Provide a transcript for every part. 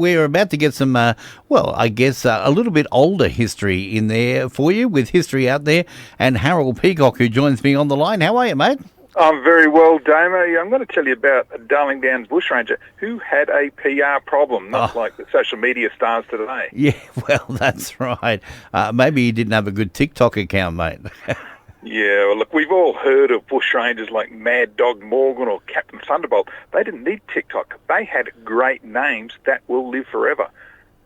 we're about to get some, I guess a little bit older history in there for you, with history out there. And Harold Peacock, who joins me on the line. How are you, mate? I'm very well, Damo. I'm going to tell you about a Darling Downs bushranger who had a PR problem, not like the social media stars today. Yeah, well, that's right. Maybe he didn't have a good TikTok account, mate. Yeah, well, look, we've all heard of bushrangers like Mad Dog Morgan or Captain Thunderbolt. They didn't need TikTok. They had great names that will live forever.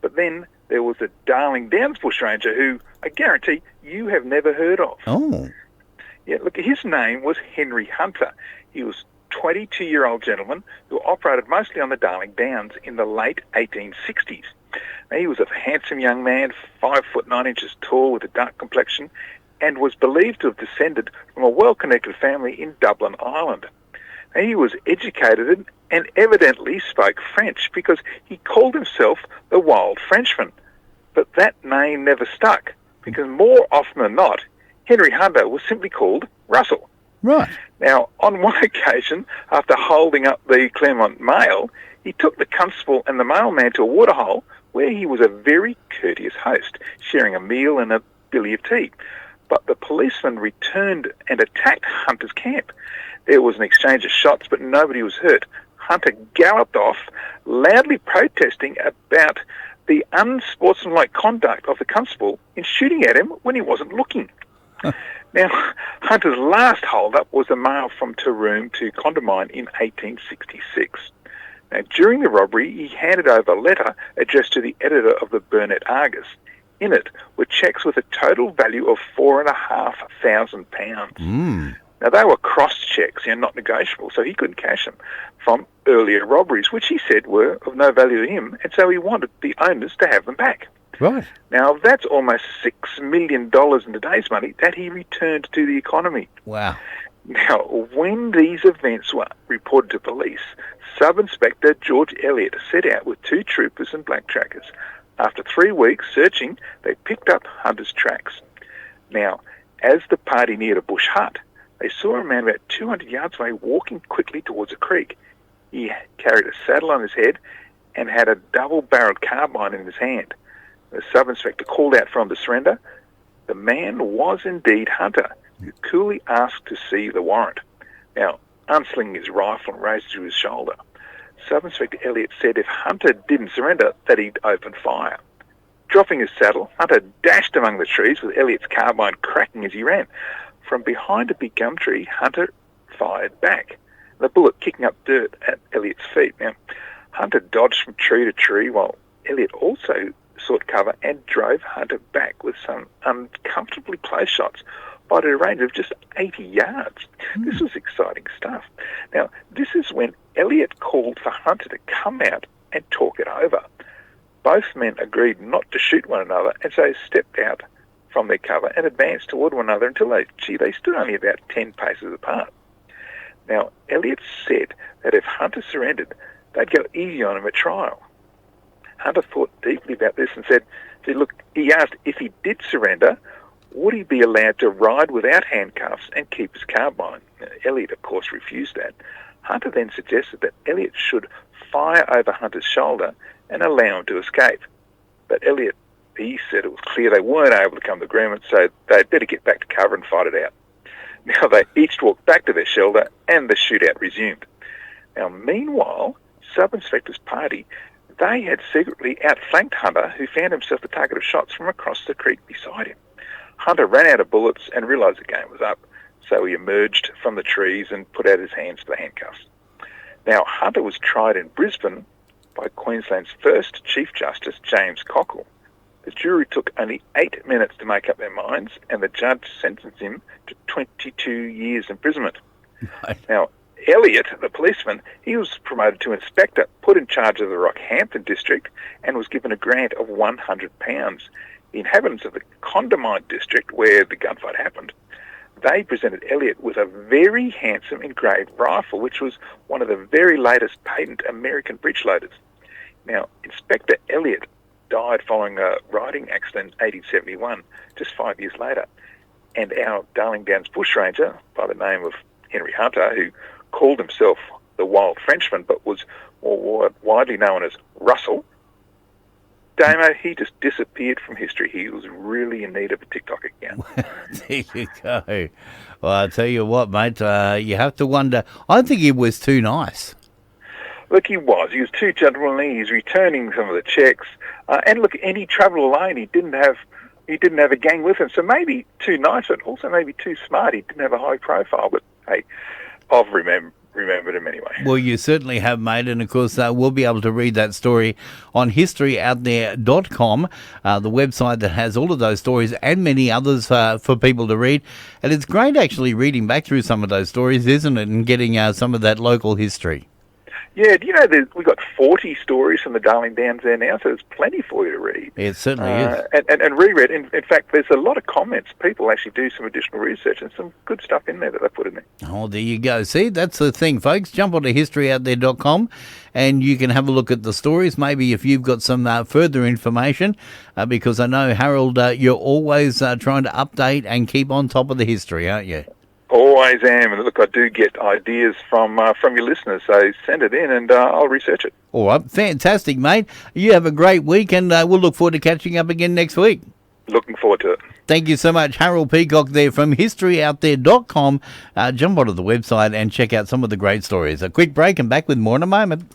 But then there was a Darling Downs bushranger who I guarantee you have never heard of. Oh. Yeah, look, his name was Henry Hunter. He was a 22-year-old gentleman who operated mostly on the Darling Downs in the late 1860s. Now, he was a handsome young man, 5 foot 9 inches tall with a dark complexion, and was believed to have descended from a well-connected family in Dublin, Ireland. Now, he was educated and evidently spoke French because he called himself the Wild Frenchman. But that name never stuck because more often than not, Henry Hunter was simply called Russell. Right. Now, on one occasion, after holding up the Claremont mail, he took the constable and the mailman to a waterhole where he was a very courteous host, sharing a meal and a billy of tea. But the policeman returned and attacked Hunter's camp. There was an exchange of shots, but nobody was hurt. Hunter galloped off, loudly protesting about the unsportsmanlike conduct of the constable in shooting at him when he wasn't looking. Now, Hunter's last hold-up was the mail from Taroom to Condamine in 1866. Now, during the robbery, he handed over a letter addressed to the editor of the Burnet Argus. In it were cheques with a total value of £4,500. Now, they were crossed cheques, not negotiable, so he couldn't cash them, from earlier robberies, which he said were of no value to him, and so he wanted the owners to have them back. Right. Now, that's almost $6 million in today's money that he returned to the economy. Wow. Now, when these events were reported to police, Sub-Inspector George Elliott set out with 2 troopers and black trackers. After 3 weeks searching, they picked up Hunter's tracks. Now, as the party neared a bush hut, they saw a man about 200 yards away walking quickly towards a creek. He carried a saddle on his head and had a double-barreled carbine in his hand. The sub-inspector called out for him to surrender. The man was indeed Hunter, who coolly asked to see the warrant. Now, unslinging his rifle and raised it to his shoulder, Sub-Inspector Elliott said if Hunter didn't surrender, that he'd open fire. Dropping his saddle, Hunter dashed among the trees with Elliott's carbine cracking as he ran. From behind a big gum tree, Hunter fired back, the bullet kicking up dirt at Elliott's feet. Now, Hunter dodged from tree to tree while Elliott also sought cover and drove Hunter back with some uncomfortably close shots, but at a range of just 80 yards. This was exciting stuff. Now, this is when Elliott called for Hunter to come out and talk it over. Both men agreed not to shoot one another, and so stepped out from their cover and advanced toward one another until they stood only about 10 paces apart. Now, Elliott said that if Hunter surrendered, they'd go easy on him at trial. Hunter thought deeply about this and said, look, he asked if he did surrender, would he be allowed to ride without handcuffs and keep his carbine? Elliott, of course, refused that. Hunter then suggested that Elliott should fire over Hunter's shoulder and allow him to escape. But Elliott, he said it was clear they weren't able to come to agreement, so they'd better get back to cover and fight it out. Now, they each walked back to their shelter and the shootout resumed. Now, meanwhile, Sub-Inspector's party, they had secretly outflanked Hunter, who found himself the target of shots from across the creek beside him. Hunter ran out of bullets and realised the game was up, so he emerged from the trees and put out his hands for the handcuffs. Now, Hunter was tried in Brisbane by Queensland's first Chief Justice, James Cockle. The jury took only 8 minutes to make up their minds, and the judge sentenced him to 22 years imprisonment. Right. Now, Elliott, the policeman, he was promoted to inspector, put in charge of the Rockhampton district, and was given a grant of £100. The inhabitants of the Condamine district, where the gunfight happened, they presented Elliott with a very handsome engraved rifle, which was one of the very latest patent American breech loaders. Now, Inspector Elliott died following a riding accident in 1871, just 5 years later. And our Darling Downs bushranger, by the name of Henry Hunter, who called himself the Wild Frenchman, but was more widely known as Russell, Damo, he just disappeared from history. He was really in need of a TikTok account. There you go. Well, I tell you what, mate, you have to wonder. I think he was too nice. Look, he was. He was too gentlemanly. He's returning some of the checks. And look, and he travelled alone. He didn't have a gang with him. So maybe too nice, but also maybe too smart. He didn't have a high profile. But hey, I've remembered him anyway. Well, you certainly have, mate, and of course we'll be able to read that story on historyouthere.com, the website that has all of those stories and many others for people to read. And it's great actually reading back through some of those stories, isn't it, and getting some of that local history. Yeah, do you know we've got 40 stories from the Darling Downs there now, so there's plenty for you to read. It certainly is. And reread. In fact, there's a lot of comments. People actually do some additional research and some good stuff in there that they put in there. Oh, there you go. See, that's the thing, folks. Jump onto historyouthere.com and you can have a look at the stories, maybe if you've got some further information, because I know, Harold, you're always trying to update and keep on top of the history, aren't you? Always am, and look, I do get ideas from your listeners, so send it in and I'll research it. All right, fantastic, mate. You have a great week, and we'll look forward to catching up again next week. Looking forward to it. Thank you so much, Harold Peacock there from historyouthere.com. Jump onto the website and check out some of the great stories. A quick break and back with more in a moment.